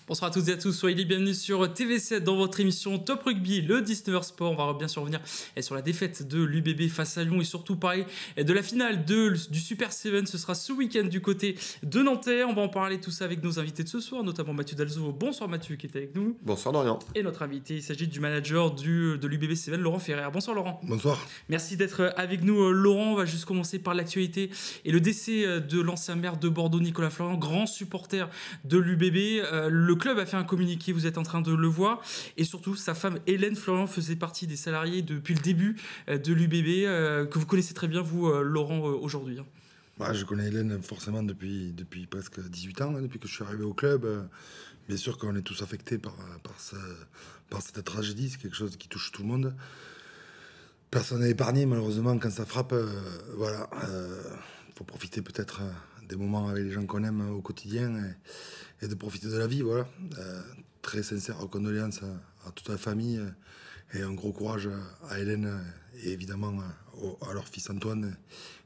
Bonsoir à toutes et à tous, soyez les bienvenus sur TV7 dans votre émission Top Rugby, le 19h Sport. On va bien sûr revenir sur la défaite de l'UBB face à Lyon et surtout parler de la finale du Super 7. Ce sera ce week-end du côté de Nanterre. On va en parler tout ça avec nos invités de ce soir, notamment Mathieu Dalzo. Bonsoir Mathieu qui est avec nous. Bonsoir Dorian. Et notre invité, il s'agit du manager de l'UBB 7, Laurent Ferrer. Bonsoir Laurent. Bonsoir. Merci d'être avec nous Laurent. On va juste commencer par l'actualité et le décès de l'ancien maire de Bordeaux, Nicolas Florian, grand supporter de l'UBB. Le club a fait un communiqué, vous êtes en train de le voir. Et surtout, sa femme Hélène Florian faisait partie des salariés depuis le début de l'UBB, que vous connaissez très bien, vous, Laurent, aujourd'hui. Bah, je connais Hélène forcément depuis presque 18 ans, depuis que je suis arrivé au club. Bien sûr qu'on est tous affectés par cette tragédie, c'est quelque chose qui touche tout le monde. Personne n'est épargné, malheureusement, quand ça frappe. Voilà, faut profiter peut-être des moments avec les gens qu'on aime au quotidien et de profiter de la vie. Voilà, très sincère condoléances à toute la famille et un gros courage à Hélène et évidemment à leur fils Antoine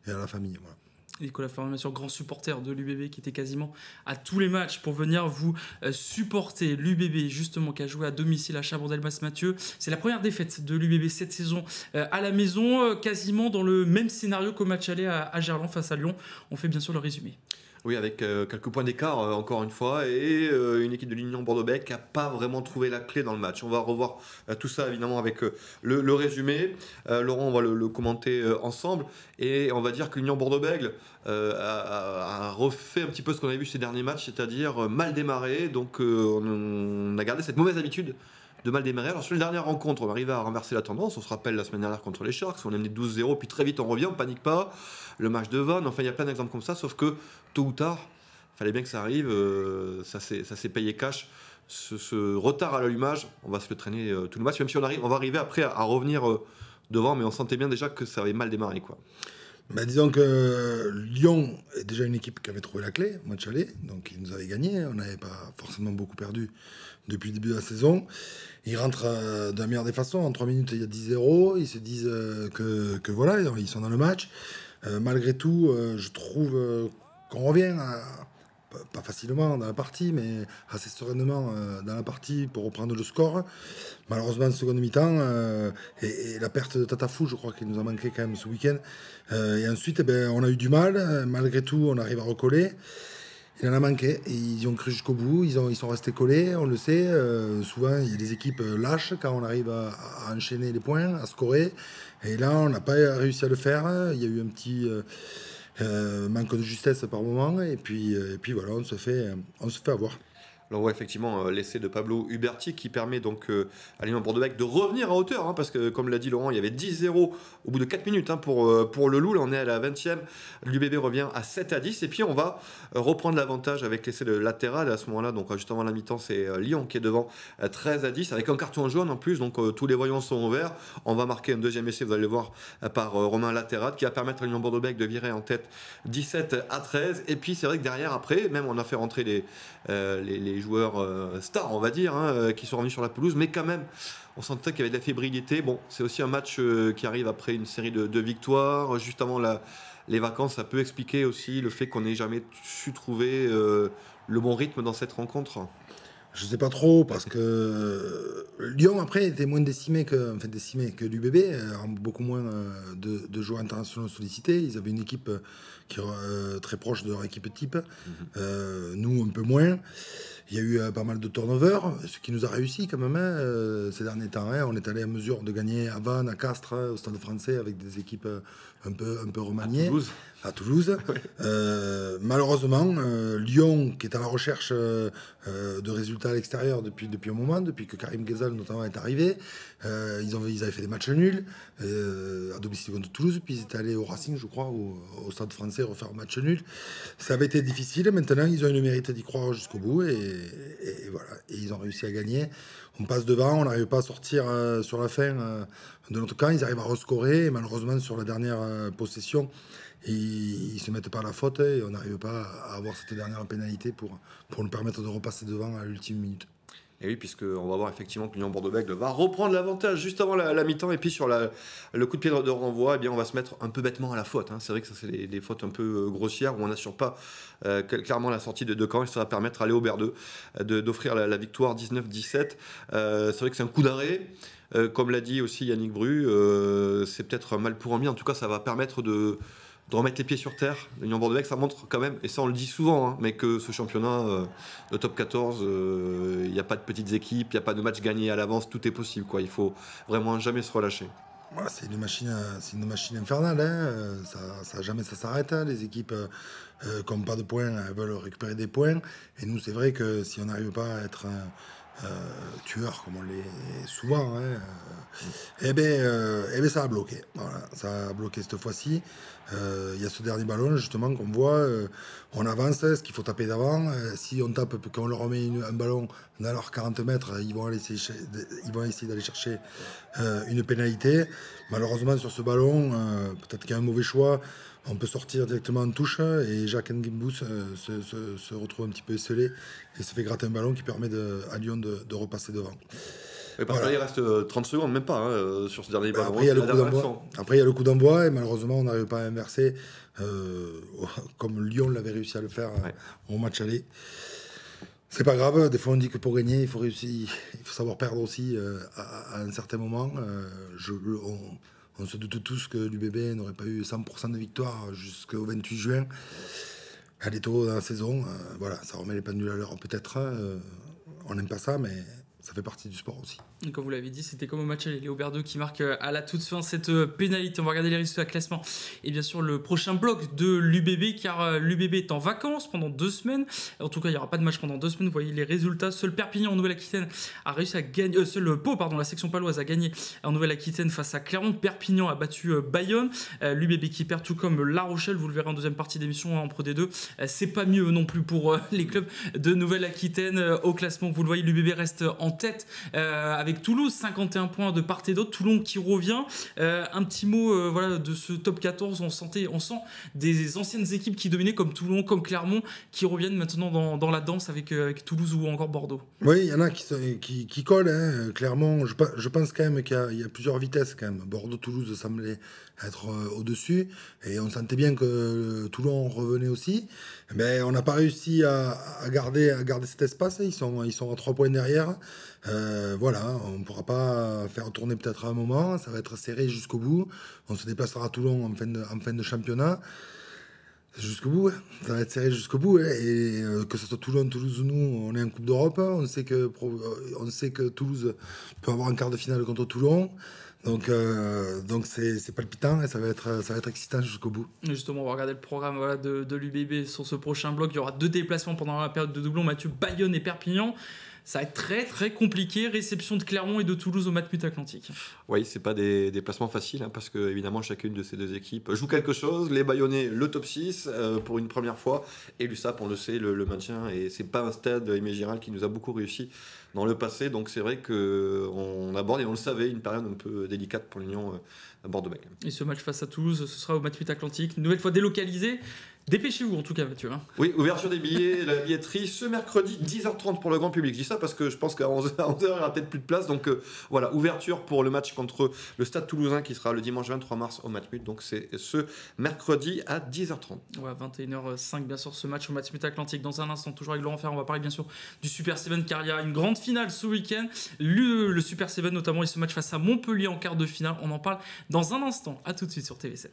et à la famille. Voilà. Nicolas Florian, bien sûr, grand supporter de l'UBB qui était quasiment à tous les matchs pour venir vous supporter. L'UBB, justement, qui a joué à domicile à Chabandelmas-Mathieu. C'est la première défaite de l'UBB cette saison à la maison, quasiment dans le même scénario qu'au match aller à Gerland face à Lyon. On fait bien sûr le résumé. Oui, avec quelques points d'écart, encore une fois, et une équipe de l'Union Bordeaux-Bègles qui n'a pas vraiment trouvé la clé dans le match. On va revoir tout ça, évidemment, avec le résumé. Laurent, on va le commenter ensemble. Et on va dire que l'Union Bordeaux-Bègles a refait un petit peu ce qu'on avait vu ces derniers matchs, c'est-à-dire mal démarré. Donc, on a gardé cette mauvaise habitude de mal démarrer. Alors sur les dernières rencontres, on arrive à renverser la tendance. On se rappelle la semaine dernière contre les Sharks, on a mené 12-0, puis très vite on revient, on panique pas. Le match de Vannes, enfin il y a plein d'exemples comme ça, sauf que tôt ou tard, il fallait bien que ça arrive, ça s'est payé cash. Ce retard à l'allumage, on va se le traîner tout le match, même si on va arriver après à revenir devant, mais on sentait bien déjà que ça avait mal démarré, quoi. Bah, disons que Lyon est déjà une équipe qui avait trouvé la clé au match aller, donc ils nous avaient gagné. On n'avait pas forcément beaucoup perdu depuis le début de la saison. Ils rentrent de la meilleure des façons. En 3 minutes, il y a 10-0. Ils se disent que voilà, ils sont dans le match. Malgré tout, je trouve qu'on revient pas facilement dans la partie, mais assez sereinement dans la partie pour reprendre le score. Malheureusement, en seconde mi-temps, et la perte de Tatafou, je crois qu'il nous a manqué quand même ce week-end. Et ensuite, on a eu du mal. Malgré tout, on arrive à recoller. Il en a manqué. Et ils ont cru jusqu'au bout. Ils sont restés collés, on le sait. Souvent, il y a des équipes lâches quand on arrive à enchaîner les points, à scorer. Et là, on n'a pas réussi à le faire. Il y a eu un petit manque de justesse par moment. Et puis voilà, on se fait avoir. Alors ouais, effectivement, l'essai de Pablo Huberti qui permet donc à l'Union Bordeaux-Bègles de revenir à hauteur, hein, parce que comme l'a dit Laurent, il y avait 10-0 au bout de 4 minutes hein, pour le Loup. Là, on est à la 20e, l'UBB revient à 7-10, et puis on va reprendre l'avantage avec l'essai de latéral. À ce moment-là, donc juste avant la mi-temps, c'est Lyon qui est devant 13-10, avec un carton jaune en plus, donc tous les voyants sont ouverts. On va marquer un deuxième essai, vous allez le voir, par Romain Latéral, qui va permettre à l'Union Bordeaux-Bègles de virer en tête 17-13, et puis c'est vrai que derrière, après, même on a fait rentrer les joueurs stars, on va dire, hein, qui sont revenus sur la pelouse, mais quand même, on sentait qu'il y avait de la fébrilité. Bon, c'est aussi un match qui arrive après une série de victoires, juste avant les vacances. Ça peut expliquer aussi le fait qu'on n'ait jamais su trouver le bon rythme dans cette rencontre. Je sais pas trop, parce que Lyon, après, était moins décimé que l'UBB, beaucoup moins de joueurs internationaux sollicités. Ils avaient une équipe qui est très proche de leur équipe type. Nous, un peu moins. Il y a eu pas mal de turnover, ce qui nous a réussi quand même ces derniers temps. Hein. On est allé à mesure de gagner à Vannes, à Castres, au Stade Français, avec des équipes un peu remaniées. À Toulouse. Malheureusement, Lyon, qui est à la recherche de résultats à l'extérieur depuis un moment, depuis que Karim Ghezal notamment est arrivé, ils avaient fait des matchs nuls à domicile contre Toulouse, puis ils étaient allés au Racing, je crois, au Stade Français, refaire un match nul. Ça avait été difficile. Maintenant, ils ont eu le mérite d'y croire jusqu'au bout, et voilà. Et ils ont réussi à gagner. On passe devant, on n'arrive pas à sortir sur la fin de notre camp. Ils arrivent à rescorer, et malheureusement, sur la dernière possession, ils se mettent pas à la faute et on n'arrive pas à avoir cette dernière pénalité pour nous permettre de repasser devant à l'ultime minute. Et oui, puisqu'on va voir effectivement que l'Union Bordeaux-Bègles va reprendre l'avantage juste avant la mi-temps. Et puis sur le coup de pied de renvoi, eh bien, on va se mettre un peu bêtement à la faute. Hein. C'est vrai que ça, c'est des fautes un peu grossières où on n'assure pas clairement la sortie de Caen. Et ça va permettre à Léo Berdeux d'offrir la victoire 19-17. C'est vrai que c'est un coup d'arrêt. Comme l'a dit aussi Yannick Bru, c'est peut-être mal pour un bien. En tout cas, ça va permettre de remettre les pieds sur terre. L'Union Bordeaux-Bègles, ça montre quand même, et ça on le dit souvent, hein, mais que ce championnat de top 14, il n'y a pas de petites équipes, il n'y a pas de match gagné à l'avance, tout est possible, quoi. Il faut vraiment jamais se relâcher. Voilà, c'est une machine infernale. Hein. Jamais ça s'arrête. Hein. Les équipes, comme pas de points, elles veulent récupérer des points. Et nous, c'est vrai que si on n'arrive pas à être tueur comme on l'est souvent, hein, eh ben ça a bloqué. Voilà, ça a bloqué cette fois-ci. Il y a ce dernier ballon justement qu'on voit. On avance, est-ce qu'il faut taper d'avant? Si on tape, quand on leur remet un ballon dans leurs 40 mètres, ils vont essayer d'aller chercher une pénalité. Malheureusement sur ce ballon, peut-être qu'il y a un mauvais choix. On peut sortir directement en touche et Jacques Nguimbou se retrouve un petit peu esselé et se fait gratter un ballon qui permet à Lyon de repasser devant. Et parce qu'il reste 30 secondes, même pas, hein, sur ce dernier ballon. Après, il y a le coup d'envoi et malheureusement, on n'arrive pas à inverser comme Lyon l'avait réussi à le faire au match aller. C'est pas grave, des fois on dit que pour gagner, il faut savoir perdre aussi à un certain moment. On se doute tous que l'UBB n'aurait pas eu 100% de victoire jusqu'au 28 juin. Elle est tôt dans la saison. Voilà, ça remet les pendules à l'heure peut-être. On n'aime pas ça, mais ça fait partie du sport aussi. Comme vous l'avez dit, c'était comme au match aller. Léo Berdeux qui marque à la toute fin cette pénalité. On va regarder les résultats de classement. Et bien sûr, le prochain bloc de l'UBB, car l'UBB est en vacances pendant 2 semaines. En tout cas, il n'y aura pas de match pendant 2 semaines. Vous voyez les résultats. Seul Perpignan en Nouvelle-Aquitaine a réussi à gagner. Seul Pau, la section paloise a gagné en Nouvelle-Aquitaine face à Clermont. Perpignan a battu Bayonne. L'UBB qui perd, tout comme La Rochelle. Vous le verrez en deuxième partie d'émission en Pro D2. C'est pas mieux non plus pour les clubs de Nouvelle-Aquitaine au classement. Vous le voyez, l'UBB reste en tête avec Toulouse, 51 points de part et d'autre. Toulon qui revient. Un petit mot voilà, de ce top 14. On sent des anciennes équipes qui dominaient comme Toulon, comme Clermont, qui reviennent maintenant dans la danse avec Toulouse ou encore Bordeaux. Oui, il y en a qui collent. Hein. Clermont, je pense quand même qu'il y a plusieurs vitesses. Quand même. Bordeaux, Toulouse semblait être au-dessus. Et on sentait bien que Toulon revenait aussi. Mais on n'a pas réussi à garder cet espace. Ils sont à 3 points derrière. Voilà, on ne pourra pas faire tourner peut-être à un moment, ça va être serré jusqu'au bout. On se déplacera à Toulon en fin de championnat. Jusqu'au bout, hein. Ça va être serré jusqu'au bout. Hein. Et que ce soit Toulon, Toulouse ou nous, on est en Coupe d'Europe. Hein. On sait que Toulouse peut avoir un quart de finale contre Toulon. Donc c'est palpitant et ça va être excitant jusqu'au bout. Justement, on va regarder le programme de l'UBB sur ce prochain bloc. Il y aura 2 déplacements pendant la période de doublon. Mathieu, Bayonne et Perpignan. Ça va être très très compliqué. Réception de Clermont et de Toulouse au Matmut Atlantique. Oui, c'est pas des déplacements faciles, hein, parce que évidemment chacune de ces 2 équipes joue quelque chose. Les Bayonnais, le top 6 pour une première fois, et l'USAP, on le sait, le maintien. Et c'est pas un stade, Aimé Giral, qui nous a beaucoup réussi dans le passé. Donc c'est vrai qu'on aborde, et on le savait, une période un peu délicate pour l'Union Bordeaux-Bègles. Et ce match face à Toulouse, ce sera au Matmut Atlantique, une nouvelle fois délocalisé. Dépêchez-vous en tout cas, Mathieu. Hein. Oui, ouverture des billets, la billetterie ce mercredi 10h30 pour le grand public. Je dis ça parce que je pense qu'à 11h, il n'y aura peut-être plus de place. Donc voilà, ouverture pour le match contre le Stade Toulousain qui sera le dimanche 23 mars au Matmut. Donc c'est ce mercredi à 10h30. Ouais, 21h05 bien sûr ce match au Matmut Atlantique. Dans un instant, toujours avec Laurent Ferrand, on va parler bien sûr du Super 7 car il y a une grande finale ce week-end. Le Super 7 notamment et ce match face à Montpellier en quart de finale. On en parle dans un instant. À tout de suite sur TV7.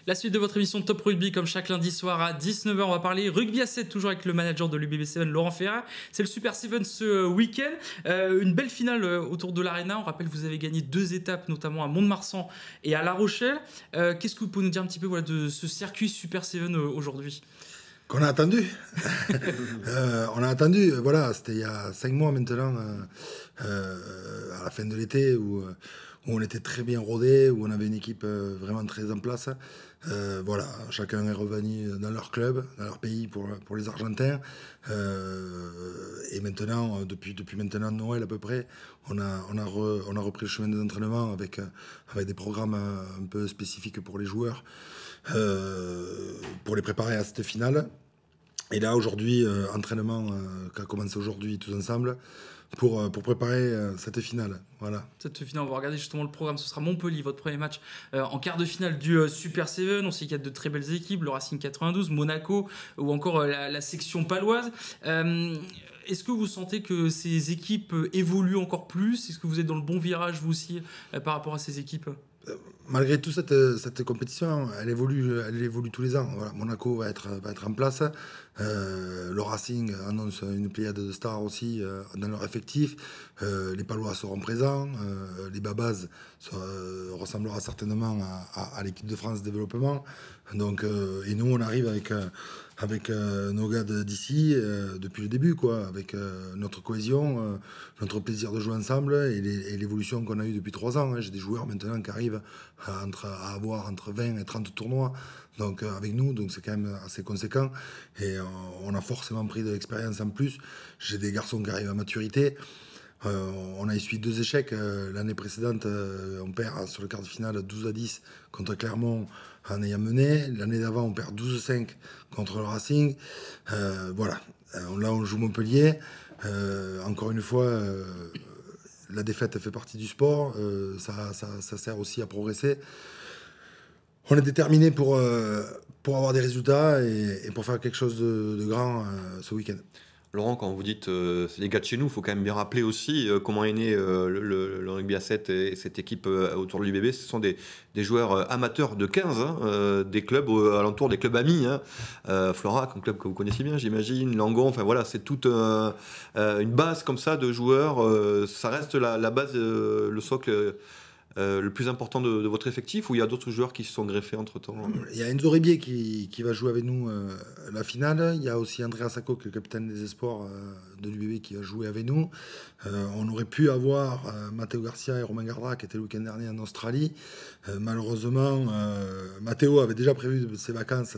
La suite de votre émission Top Rugby, comme chaque lundi soir à 19h, on va parler rugby à 7, toujours avec le manager de l'UBB7, Laurent Ferrat. C'est le Super 7 ce week-end. Une belle finale autour de l'Arena. On rappelle que vous avez gagné 2 étapes, notamment à Mont-de-Marsan et à La Rochelle. Qu'est-ce que vous pouvez nous dire un petit peu de ce circuit Super 7 aujourd'hui ? Qu'on a attendu. On a attendu, voilà, c'était il y a 5 mois maintenant, à la fin de l'été, où où on était très bien rodé, où on avait une équipe vraiment très en place. Voilà, chacun est revenu dans leur club, dans leur pays pour les Argentins. Et maintenant, depuis maintenant Noël à peu près, on a repris le chemin des entraînements avec des programmes un peu spécifiques pour les joueurs, pour les préparer à cette finale. Et là, aujourd'hui, entraînement qui a commencé aujourd'hui tous ensemble pour préparer cette finale. Voilà. Cette finale, on va regarder justement le programme. Ce sera Montpellier, votre premier match en quart de finale du Super 7. On sait qu'il y a de très belles équipes, le Racing 92, Monaco ou encore la section paloise. Est-ce que vous sentez que ces équipes évoluent encore plus? Est-ce que vous êtes dans le bon virage, vous aussi, par rapport à ces équipes? Malgré tout, cette compétition, elle évolue tous les ans. Voilà, Monaco va être en place. Le Racing annonce une pléiade de stars aussi dans leur effectif. Les Palois seront présents. Les Babas ressemblera certainement à l'équipe de France Développement. Donc, et nous, on arrive avec nos gars d'ici depuis le début, quoi, avec notre cohésion, notre plaisir de jouer ensemble et l'évolution qu'on a eue depuis 3 ans. Hein. J'ai des joueurs maintenant qui arrivent à avoir entre 20 et 30 tournois donc, avec nous, donc c'est quand même assez conséquent. Et on a forcément pris de l'expérience en plus. J'ai des garçons qui arrivent à maturité. On a essuyé 2 échecs. L'année précédente, on perd sur le quart de finale 12-10 contre Clermont en ayant mené. L'année d'avant, on perd 12-5 contre le Racing. Voilà. Là, on joue Montpellier. Encore une fois, la défaite fait partie du sport. Ça sert aussi à progresser. On est déterminé pour avoir des résultats et pour faire quelque chose de grand ce week-end. Laurent, quand vous dites c'est les gars de chez nous, il faut quand même bien rappeler aussi comment est né le rugby à 7 et cette équipe autour de l'UBB. Ce sont des joueurs amateurs de 15, hein, des clubs alentour, des clubs amis. Hein. Florac, un club que vous connaissez bien, j'imagine. Langon, enfin voilà, c'est toute une base comme ça de joueurs. Ça reste la base, le socle. Le plus important de votre effectif, ou il y a d'autres joueurs qui se sont greffés entre-temps? Il y a Enzo Ribier qui va jouer avec nous la finale. Il y a aussi Andrea Sacco, qui est le capitaine des espoirs de l'UBB, qui va jouer avec nous. On aurait pu avoir Matteo Garcia et Romain Gardra, qui étaient le week-end dernier en Australie. Malheureusement, Matteo avait déjà prévu ses vacances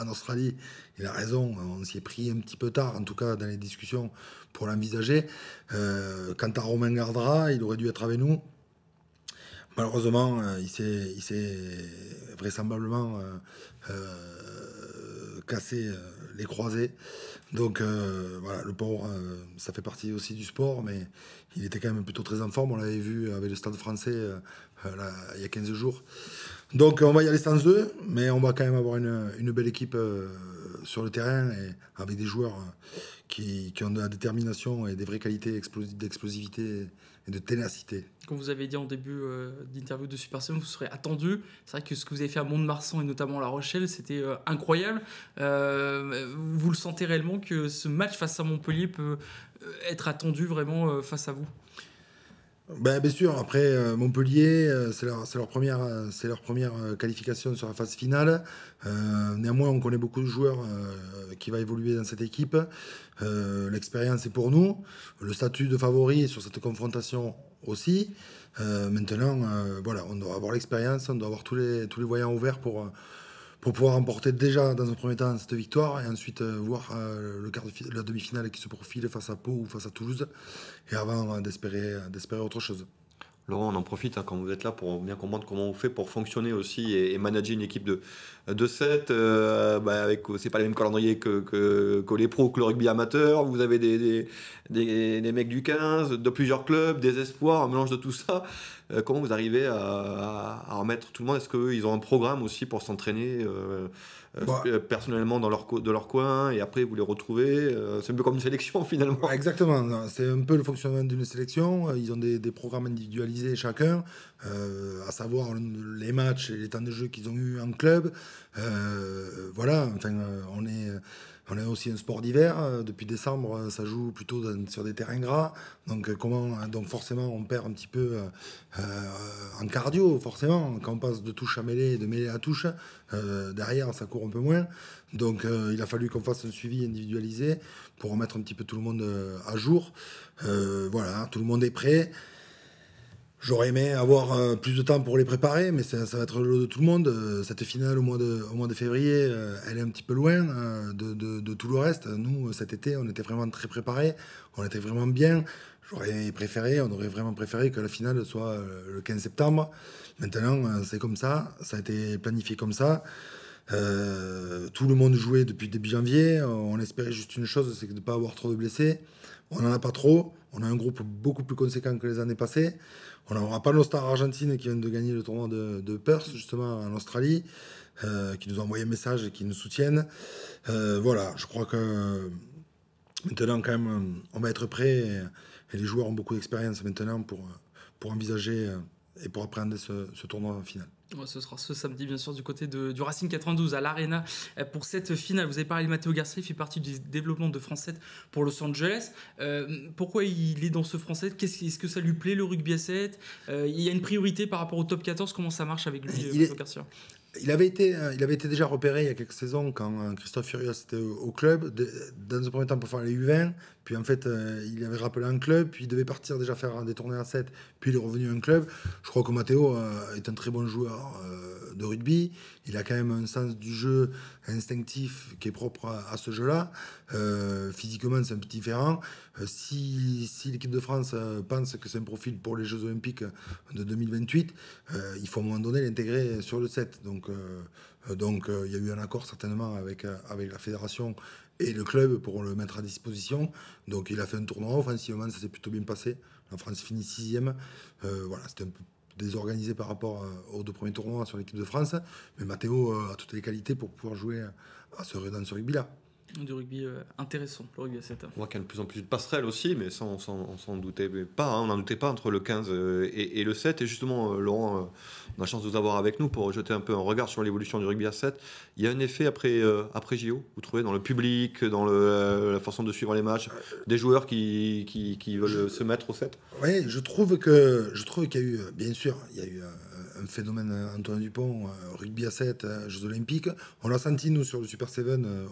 en Australie. Il a raison, on s'y est pris un petit peu tard, en tout cas dans les discussions, pour l'envisager. Quant à Romain Gardra, il aurait dû être avec nous. Malheureusement, il s'est vraisemblablement cassé les croisés. Donc voilà, le pauvre, ça fait partie aussi du sport, mais il était quand même plutôt très en forme. On l'avait vu avec le Stade français là, il y a 15 jours. Donc on va y aller sans eux, mais on va quand même avoir une belle équipe sur le terrain et avec des joueurs qui ont de la détermination et des vraies qualités d'explosivité et de ténacité. Comme vous avez dit en début d'interview de Super 7, vous serez attendu. C'est vrai que ce que vous avez fait à Mont-de-Marsan et notamment à La Rochelle, c'était incroyable. Vous le sentez réellement que ce match face à Montpellier peut être attendu vraiment face à vous? Ben, bien sûr, après Montpellier, c'est leur première qualification sur la phase finale. Néanmoins, on connaît beaucoup de joueurs qui vont évoluer dans cette équipe. L'expérience est pour nous. Le statut de favori sur cette confrontation aussi. Maintenant, voilà, on doit avoir l'expérience, on doit avoir tous les voyants ouverts pour pouvoir remporter déjà dans un premier temps cette victoire et ensuite voir la demi-finale qui se profile face à Pau ou face à Toulouse et avant d'espérer autre chose. Laurent, on en profite quand vous êtes là pour bien comprendre comment vous faites pour fonctionner aussi et manager une équipe de 7. C'est pas le même calendrier que les pros, que le rugby amateur. Vous avez des mecs du 15, de plusieurs clubs, des espoirs, un mélange de tout ça. Comment vous arrivez à remettre tout le monde? Est-ce qu'ils ont un programme aussi pour s'entraîner personnellement dans leur coin et après vous les retrouvez? C'est un peu comme une sélection finalement. Exactement, c'est un peu le fonctionnement d'une sélection. Ils ont des programmes individualisés chacun, à savoir les matchs et les temps de jeu qu'ils ont eu en club. Voilà, enfin, on est aussi un sport d'hiver. Depuis décembre, ça joue plutôt sur des terrains gras. Donc forcément, on perd un petit peu en cardio, forcément. Quand on passe de touche à mêlée, de mêlée à touche, derrière, ça court un peu moins. Donc il a fallu qu'on fasse un suivi individualisé pour remettre un petit peu tout le monde à jour. Voilà, tout le monde est prêt. J'aurais aimé avoir plus de temps pour les préparer, mais ça va être le lot de tout le monde. Cette finale au mois de février, elle est un petit peu loin de tout le reste. Nous, cet été, on était vraiment très préparés, on était vraiment bien. On aurait vraiment préféré que la finale soit le 15 septembre. Maintenant, c'est comme ça a été planifié comme ça. Tout le monde jouait depuis début janvier. On espérait juste une chose, c'est de ne pas avoir trop de blessés. On n'en a pas trop. On a un groupe beaucoup plus conséquent que les années passées. On n'aura pas nos stars argentines qui viennent de gagner le tournoi de Perth, justement, en Australie, qui nous ont envoyé un message et qui nous soutiennent. Voilà, je crois que maintenant, quand même, on va être prêts. Et les joueurs ont beaucoup d'expérience maintenant pour envisager et pour appréhender ce tournoi final. Ouais, ce sera ce samedi, bien sûr, du côté du Racing 92 à l'Arena pour cette finale. Vous avez parlé de Matteo Garcia, il fait partie du développement de France 7 pour Los Angeles. Pourquoi il est dans ce France 7 ? Est-ce que ça lui plaît, le rugby à 7 ? Il y a une priorité par rapport au top 14 ? Comment ça marche avec lui, Matteo Garcia ? Il avait été déjà repéré il y a quelques saisons quand Christophe Furios était au club, dans un premier temps pour faire les U20, puis en fait il avait rappelé un club, puis il devait partir déjà faire des tournées à 7, puis il est revenu à un club. Je crois que Matteo est un très bon joueur de rugby, il a quand même un sens du jeu instinctif qui est propre à ce jeu-là. Physiquement c'est un peu différent. Si l'équipe de France pense que c'est un profil pour les Jeux Olympiques de 2028, il faut à un moment donné l'intégrer sur le 7. Donc il y a eu un accord certainement avec la fédération et le club pour le mettre à disposition. Donc il a fait un tournoi offensivement, ça s'est plutôt bien passé. La France finit 6e. Voilà, c'était un peu désorganisé par rapport aux 2 premiers tournois sur l'équipe de France. Mais Matteo a toutes les qualités pour pouvoir jouer dans ce rugby-là. Du rugby intéressant, le rugby à 7. On voit qu'il y a de plus en plus de passerelles aussi, mais ça on s'en doutait pas, hein, on n'en doutait pas entre le 15 et le 7. Et justement, Laurent, on a la chance de vous avoir avec nous pour jeter un peu un regard sur l'évolution du rugby à 7. Il y a un effet après JO, vous trouvez, dans le public, dans la façon de suivre les matchs, des joueurs qui veulent se mettre au 7 ? Oui, je trouve qu'il y a eu, bien sûr, il y a eu un phénomène Antoine Dupont, rugby à 7, Jeux Olympiques. On l'a senti, nous, sur le Super 7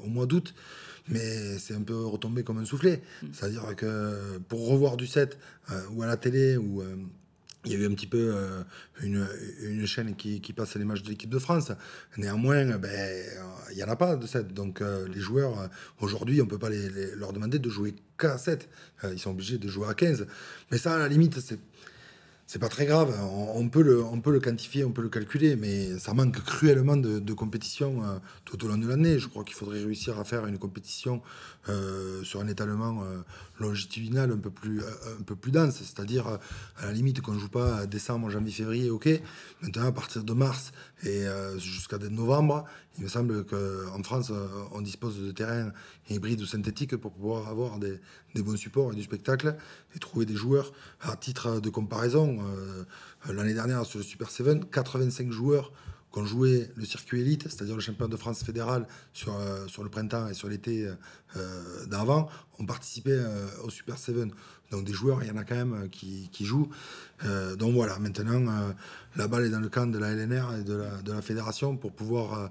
au mois d'août, mais c'est un peu retombé comme un soufflet. C'est-à-dire que pour revoir du 7 ou à la télé, où il y a eu un petit peu une chaîne qui passe les matchs de l'équipe de France, néanmoins, il n'y en a pas de 7. Donc les joueurs, aujourd'hui, on ne peut pas leur demander de jouer qu'à 7. Ils sont obligés de jouer à 15. Mais ça, à la limite, c'est pas très grave, on peut le quantifier, on peut le calculer, mais ça manque cruellement de compétition tout au long de l'année. Je crois qu'il faudrait réussir à faire une compétition sur un étalement longitudinal un peu plus dense, c'est-à-dire à la limite qu'on ne joue pas à décembre, janvier, février, ok. Maintenant, à partir de mars et jusqu'à novembre, il me semble qu'en France, on dispose de terrains hybrides ou synthétiques pour pouvoir avoir des bons supports et du spectacle et trouver des joueurs. À titre de comparaison, l'année dernière sur le Super 7, 85 joueurs qui ont joué le circuit élite, c'est-à-dire le championnat de France fédéral sur le printemps et sur l'été d'avant, ont participé au Super 7. Donc des joueurs, il y en a quand même qui jouent. Donc voilà, maintenant, la balle est dans le camp de la LNR et de la fédération pour pouvoir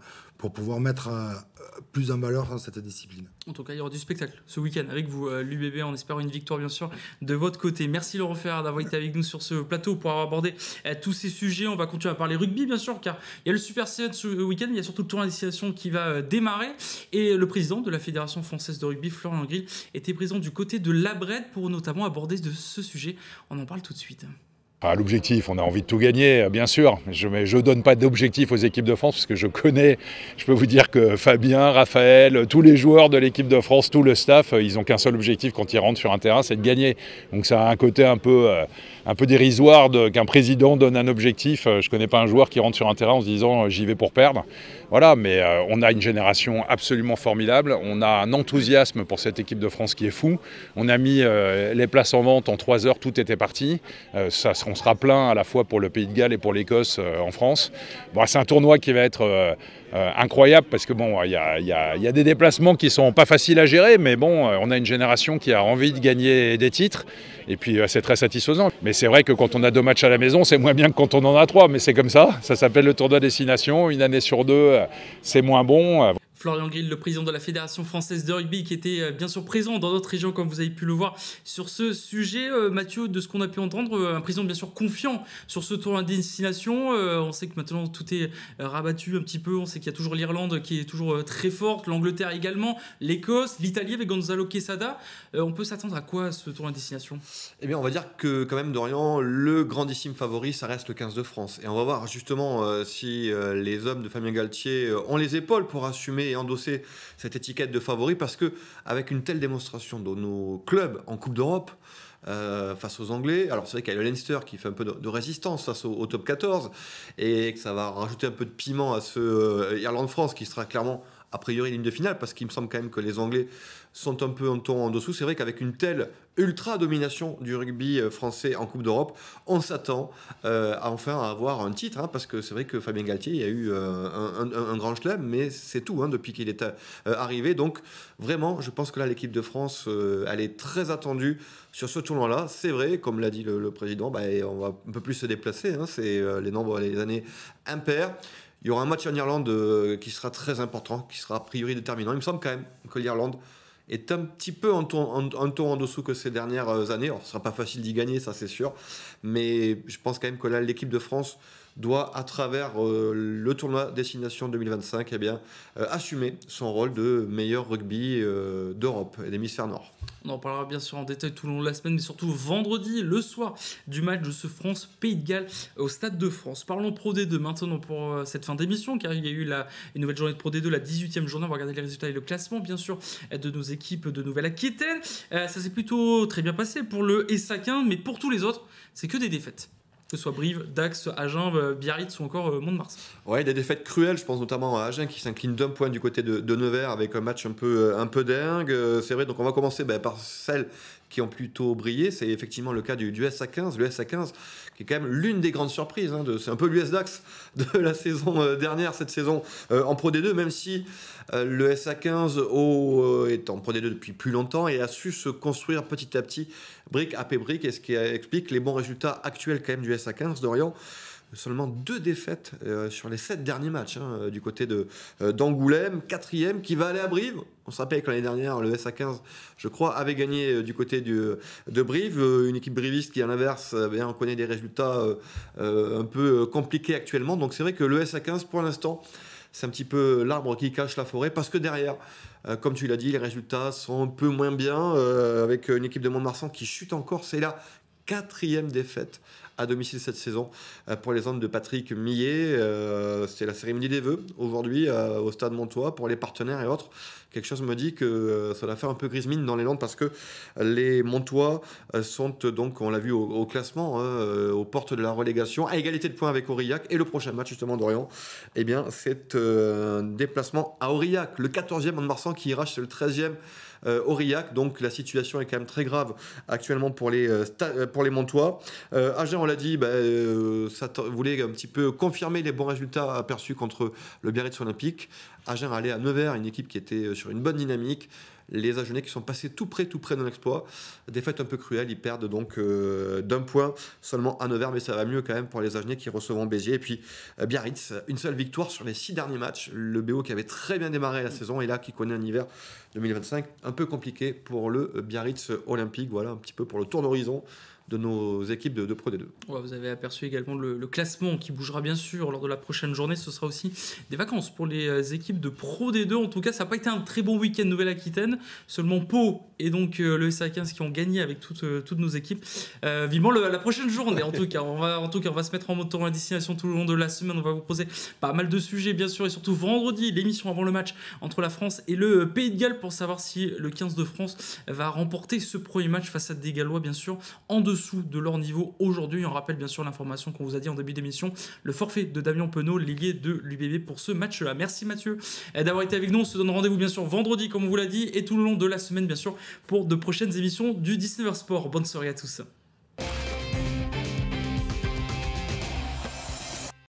mettre plus en valeur dans cette discipline. En tout cas, il y aura du spectacle ce week-end avec vous, l'UBB. On espère une victoire, bien sûr, de votre côté. Merci Laurent Ferrard d'avoir été avec nous sur ce plateau pour avoir abordé tous ces sujets. On va continuer à parler rugby, bien sûr, car il y a le Super 7 ce week-end. Il y a surtout le tournoi de destination qui va démarrer. Et le président de la Fédération française de rugby, Florian Grill, était présent du côté de l'Abrède pour notamment aborder de ce sujet. On en parle tout de suite. L'objectif, on a envie de tout gagner, bien sûr. Je ne donne pas d'objectif aux équipes de France parce que je peux vous dire que Fabien, Raphaël, tous les joueurs de l'équipe de France, tout le staff, ils n'ont qu'un seul objectif quand ils rentrent sur un terrain, c'est de gagner. Donc ça a un côté un peu dérisoire qu'un président donne un objectif. Je ne connais pas un joueur qui rentre sur un terrain en se disant j'y vais pour perdre. Voilà, mais on a une génération absolument formidable. On a un enthousiasme pour cette équipe de France qui est fou. On a mis les places en vente en 3 heures, tout était parti. On sera plein à la fois pour le Pays de Galles et pour l'Écosse en France. Bon, c'est un tournoi qui va être incroyable parce que bon, il y a des déplacements qui sont pas faciles à gérer, mais bon, on a une génération qui a envie de gagner des titres et puis c'est très satisfaisant. Mais c'est vrai que quand on a 2 matchs à la maison, c'est moins bien que quand on en a 3, mais c'est comme ça. Ça s'appelle le tournoi destination. Une année sur 2, c'est moins bon. Florian Grill, le président de la Fédération française de rugby, qui était bien sûr présent dans notre région, comme vous avez pu le voir sur ce sujet. Mathieu, de ce qu'on a pu entendre, un président bien sûr confiant sur ce tournoi de destination. On sait que maintenant tout est rabattu un petit peu. On sait qu'il y a toujours l'Irlande qui est toujours très forte, l'Angleterre également, l'Écosse, l'Italie avec Gonzalo Quesada. On peut s'attendre à quoi ce tournoi de destination? Eh bien, on va dire que quand même, Dorian, le grandissime favori, ça reste le 15 de France. Et on va voir justement si les hommes de Fabien Galtier ont les épaules pour assumer et endosser cette étiquette de favori, parce que avec une telle démonstration de nos clubs en Coupe d'Europe, face aux Anglais. Alors c'est vrai qu'il y a le Leinster qui fait un peu de résistance face au top 14 et que ça va rajouter un peu de piment à ce Irlande-France qui sera clairement a priori ligne de finale, parce qu'il me semble quand même que les Anglais sont un peu un ton en dessous. C'est vrai qu'avec une telle ultra-domination du rugby français en Coupe d'Europe, on s'attend à enfin avoir un titre, hein, parce que c'est vrai que Fabien Galtier, il y a eu un grand chelem, mais c'est tout hein, depuis qu'il est arrivé. Donc vraiment, je pense que là, l'équipe de France, elle est très attendue sur ce tournoi-là. C'est vrai, comme l'a dit le président, on va un peu plus se déplacer, hein, c'est les années impaires. Il y aura un match en Irlande qui sera très important, qui sera a priori déterminant. Il me semble quand même que l'Irlande est un petit peu un ton en dessous que ces dernières années. Alors, ce ne sera pas facile d'y gagner, ça c'est sûr. Mais je pense quand même que là, l'équipe de France doit, à travers le tournoi Destination 2025, assumer son rôle de meilleur rugby d'Europe et d'hémisphère nord. On en parlera bien sûr en détail tout au long de la semaine, mais surtout vendredi, le soir du match de ce France-Pays de Galles au Stade de France. Parlons Pro D2 maintenant pour cette fin d'émission, car il y a eu une nouvelle journée de Pro D2, la 18e journée. On va regarder les résultats et le classement, bien sûr, de nos équipes de Nouvelle-Aquitaine. Ça s'est plutôt très bien passé pour le SA15, mais pour tous les autres, c'est que des défaites. Que ce soit Brive, Dax, Agen, Biarritz ou encore Mont-de-Mars. Ouais, des défaites cruelles, je pense notamment à Agen qui s'incline d'un point du côté de Nevers avec un match un peu dingue. C'est vrai, donc on va commencer par celles qui ont plutôt brillé. C'est effectivement le cas du SA15. Le SA15 qui est quand même l'une des grandes surprises. Hein, c'est un peu l'US Dax de la saison dernière, cette saison en Pro D2, même si le SA15 est en Pro D2 depuis plus longtemps et a su se construire petit à petit, brique après brique, et ce qui explique les bons résultats actuels quand même du SA15 d'Orient. Seulement 2 défaites sur les 7 derniers matchs du côté d'Angoulême, 4e qui va aller à Brive. On se rappelle que l'année dernière, le SA15, je crois, avait gagné du côté de Brive. Une équipe briviste qui, à l'inverse, on connaît des résultats un peu compliqués actuellement. Donc c'est vrai que le SA15, pour l'instant, c'est un petit peu l'arbre qui cache la forêt, parce que derrière, comme tu l'as dit, les résultats sont un peu moins bien, avec une équipe de Mont-de-Marsan qui chute encore. C'est la 4e défaite à domicile cette saison pour les hommes de Patrick Millet. C'était la cérémonie des vœux aujourd'hui au Stade Montois pour les partenaires et autres. Quelque chose me dit que ça va faire un peu grise mine dans les Landes, parce que les Montois sont donc, on l'a vu au classement, aux portes de la relégation, à égalité de points avec Aurillac. Et le prochain match justement d'Orient, c'est un déplacement à Aurillac, le 14e Mont-de-Marsan qui ira chez le 13e Aurillac. Donc la situation est quand même très grave actuellement pour les Montois. Agen, on l'a dit, ça voulait un petit peu confirmer les bons résultats aperçus contre le Biarritz Olympique. Agen allait à Nevers, une équipe qui était sur une bonne dynamique. Les Agenais qui sont passés tout près de l'exploit. Défaite un peu cruelle, ils perdent donc d'un point seulement à Nevers, mais ça va mieux quand même pour les Agenais qui recevront Béziers. Et puis Biarritz, une seule victoire sur les 6 derniers matchs. Le BO qui avait très bien démarré la saison, et là qui connaît un hiver 2025 un peu compliqué pour le Biarritz Olympique. Voilà un petit peu pour le tour d'horizon de nos équipes de Pro D2. Ouais, vous avez aperçu également le classement qui bougera bien sûr lors de la prochaine journée. Ce sera aussi des vacances pour les équipes de Pro D2. En tout cas, ça n'a pas été un très bon week-end Nouvelle-Aquitaine. Seulement Pau et donc le SA15 qui ont gagné avec toutes nos équipes. Vivement la prochaine journée. En tout cas, on va se mettre en mode tournoi à destination tout le long de la semaine. On va vous poser pas mal de sujets bien sûr, et surtout vendredi, l'émission avant le match entre la France et le Pays de Galles, pour savoir si le 15 de France va remporter ce premier match face à des Gallois bien sûr en dessous de leur niveau aujourd'hui. On rappelle bien sûr l'information qu'on vous a dit en début d'émission, le forfait de Damien Penaud, l'ailier de l'UBB pour ce match-là. Merci Mathieu d'avoir été avec nous. On se donne rendez-vous bien sûr vendredi comme on vous l'a dit, et tout le long de la semaine bien sûr pour de prochaines émissions du 19h Sport. Bonne soirée à tous.